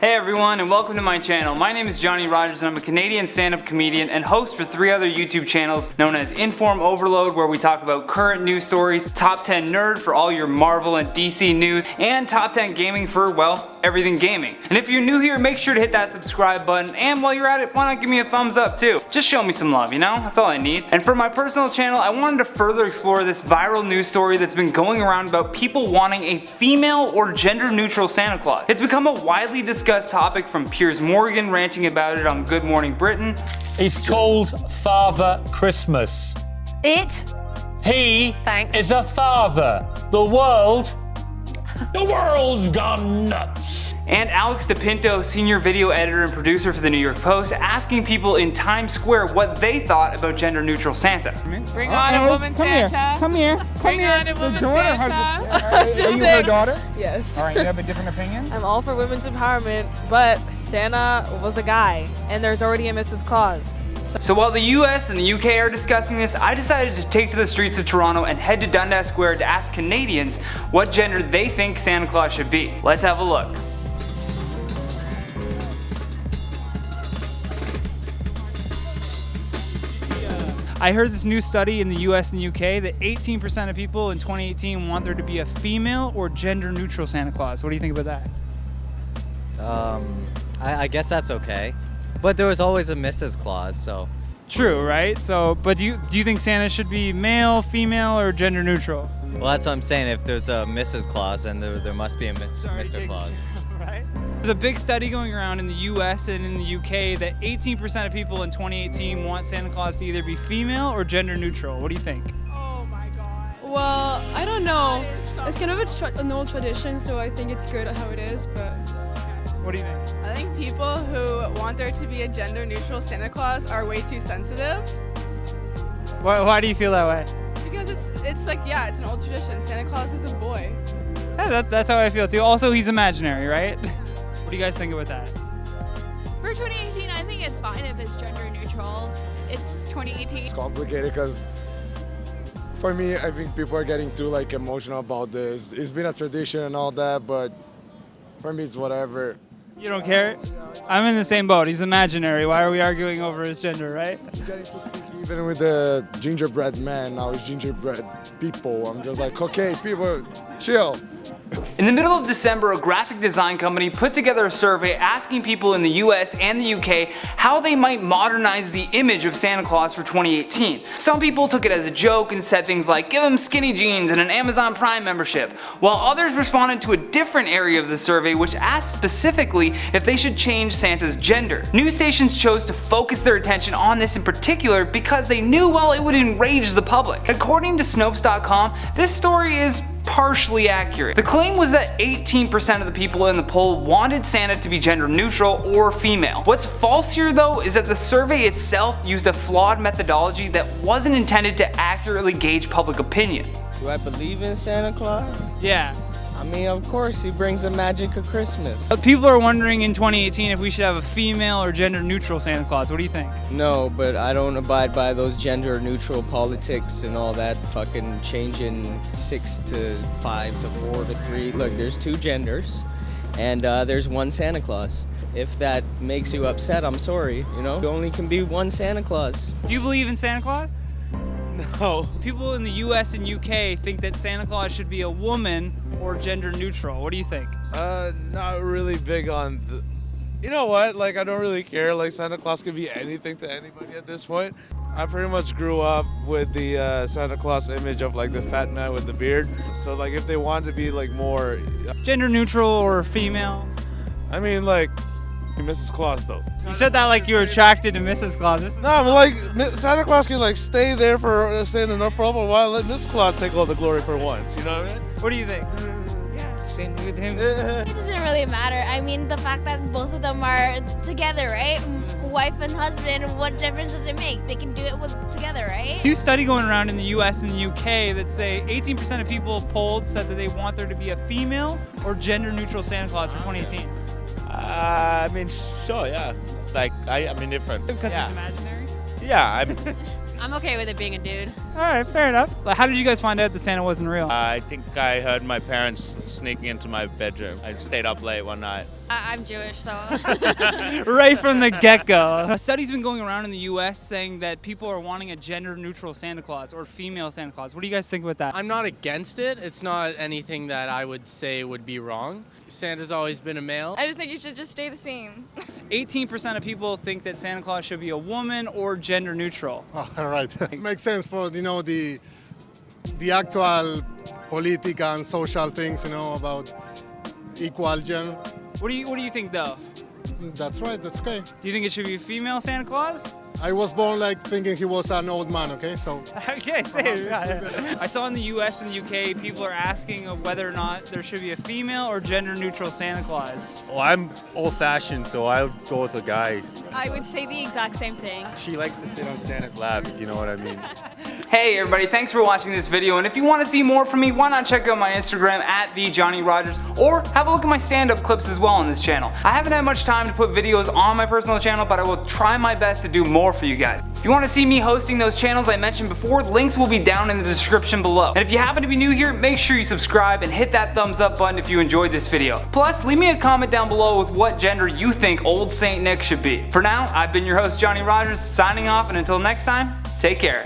Hey everyone, and welcome to my channel. My name is Johnny Rogers and I'm a Canadian stand-up comedian and host for 3 other YouTube channels known as Inform Overload, where we talk about current news stories, Top 10 Nerd for all your Marvel and DC news, and Top 10 Gaming for, well, everything gaming. And if you're new here, make sure to hit that subscribe button, and while you're at it, why not give me a thumbs up too? Just show me some love, you know? That's all I need. And for my personal channel, I wanted to further explore this viral news story that's been going around about people wanting a female or gender-neutral Santa Claus. It's become a widely discussed topic, from Piers Morgan ranting about it on Good Morning Britain. He's called Father Christmas. He Thanks. is a father. The world's gone nuts. And Alex DePinto, senior video editor and producer for the New York Post, asking people in Times Square what they thought about gender-neutral Santa. Bring on a woman Santa. Come here. Bring on a woman Santa. Are you her daughter? Yes. All right, you have a different opinion? I'm all for women's empowerment, but Santa was a guy, and there's already a Mrs. Claus. So while the US and the UK are discussing this, I decided to take to the streets of Toronto and head to Dundas Square to ask Canadians what gender they think Santa Claus should be. Let's have a look. I heard this new study in the US and UK that 18% of people in 2018 want there to be a female or gender neutral Santa Claus. What do you think about that? I guess that's okay. But there was always a Mrs. Claus, so. True, right? So, but do you think Santa should be male, female, or gender neutral? Well, that's what I'm saying. If there's a Mrs. Claus, then there must be a Mr. Claus. Right? There's a big study going around in the US and in the UK that 18% of people in 2018 want Santa Claus to either be female or gender neutral. What do you think? Oh my god. Well, I don't know. It's kind of an old tradition, so I think it's good how it is, but... What do you think? I think people who want there to be a gender-neutral Santa Claus are way too sensitive. Why do you feel that way? Because it's like, yeah, it's an old tradition. Santa Claus is a boy. Yeah, that's how I feel too. Also, he's imaginary, right? What do you guys think about that? For 2018, I think it's fine if it's gender neutral. It's 2018. It's complicated because for me, I think people are getting too emotional about this. It's been a tradition and all that, but for me, it's whatever. You don't care? I'm in the same boat. He's imaginary. Why are we arguing over his gender, right? It's getting too picky. Even with the gingerbread man, now it's gingerbread people. I'm just like, okay, people, chill. In the middle of December, a graphic design company put together a survey asking people in the US and the UK how they might modernize the image of Santa Claus for 2018. Some people took it as a joke and said things like, give him skinny jeans and an Amazon Prime membership, while others responded to a different area of the survey which asked specifically if they should change Santa's gender. News stations chose to focus their attention on this in particular because they knew, well, it would enrage the public. According to Snopes.com, this story is partially accurate. The claim was that 18% of the people in the poll wanted Santa to be gender neutral or female. What's false here though is that the survey itself used a flawed methodology that wasn't intended to accurately gauge public opinion. Do I believe in Santa Claus? Yeah. I mean, of course, he brings the magic of Christmas. But people are wondering in 2018 if we should have a female or gender neutral Santa Claus. What do you think? No, but I don't abide by those gender neutral politics and all that fucking changing 6 to 5 to 4 to 3. Look, there's 2 genders and there's one Santa Claus. If that makes you upset, I'm sorry, you know? There only can be one Santa Claus. Do you believe in Santa Claus? No. People in the US and UK think that Santa Claus should be a woman or gender neutral. What do you think? Not really big on the... You know what? I don't really care. Santa Claus could be anything to anybody at this point. I pretty much grew up with the Santa Claus image of the fat man with the beard. So if they want to be more... Gender neutral or female? I mean Mrs. Claus though. You said that like you were attracted to Mrs. Claus. No, but Santa Claus can stay there stay in the North for a while, let Mrs. Claus take all the glory for once, you know what I mean? What do you think? Same with him. It doesn't really matter. I mean, the fact that both of them are together, right? Wife and husband, what difference does it make? They can do it together, right? New study going around in the US and the UK that say 18% of people polled said that they want there to be a female or gender neutral Santa Claus for 2018. I mean, sure, yeah. I'm indifferent. Because yeah. it's imaginary? Yeah, I'm okay with it being a dude. All right, fair enough. Like, how did you guys find out that Santa wasn't real? I think I heard my parents sneaking into my bedroom. I stayed up late one night. I'm Jewish, so. Right from the get-go. A study's been going around in the US saying that people are wanting a gender-neutral Santa Claus or female Santa Claus. What do you guys think about that? I'm not against it. It's not anything that I would say would be wrong. Santa's always been a male. I just think it should just stay the same. 18% of people think that Santa Claus should be a woman or gender-neutral. Oh, all right. Makes sense for, the actual political and social things, about equal gender. What do you think though? That's right, that's okay. Do you think it should be a female Santa Claus? I was born thinking he was an old man, okay? So. Okay, same. Yeah. I saw in the US and the UK, people are asking whether or not there should be a female or gender-neutral Santa Claus. Well, I'm old-fashioned, so I'll go with a guy. I would say the exact same thing. She likes to sit on Santa's lap, if you know what I mean. Hey everybody, thanks for watching this video, and if you want to see more from me, why not check out my Instagram at @TheJohnnyRogers, or have a look at my stand-up clips as well on this channel. I haven't had much time to put videos on my personal channel, but I will try my best to do more for you guys. If you want to see me hosting those channels I mentioned before, links will be down in the description below. And if you happen to be new here, make sure you subscribe and hit that thumbs up button if you enjoyed this video. Plus, leave me a comment down below with what gender you think Old Saint Nick should be. For now, I've been your host, Johnny Rogers, signing off, and until next time, take care.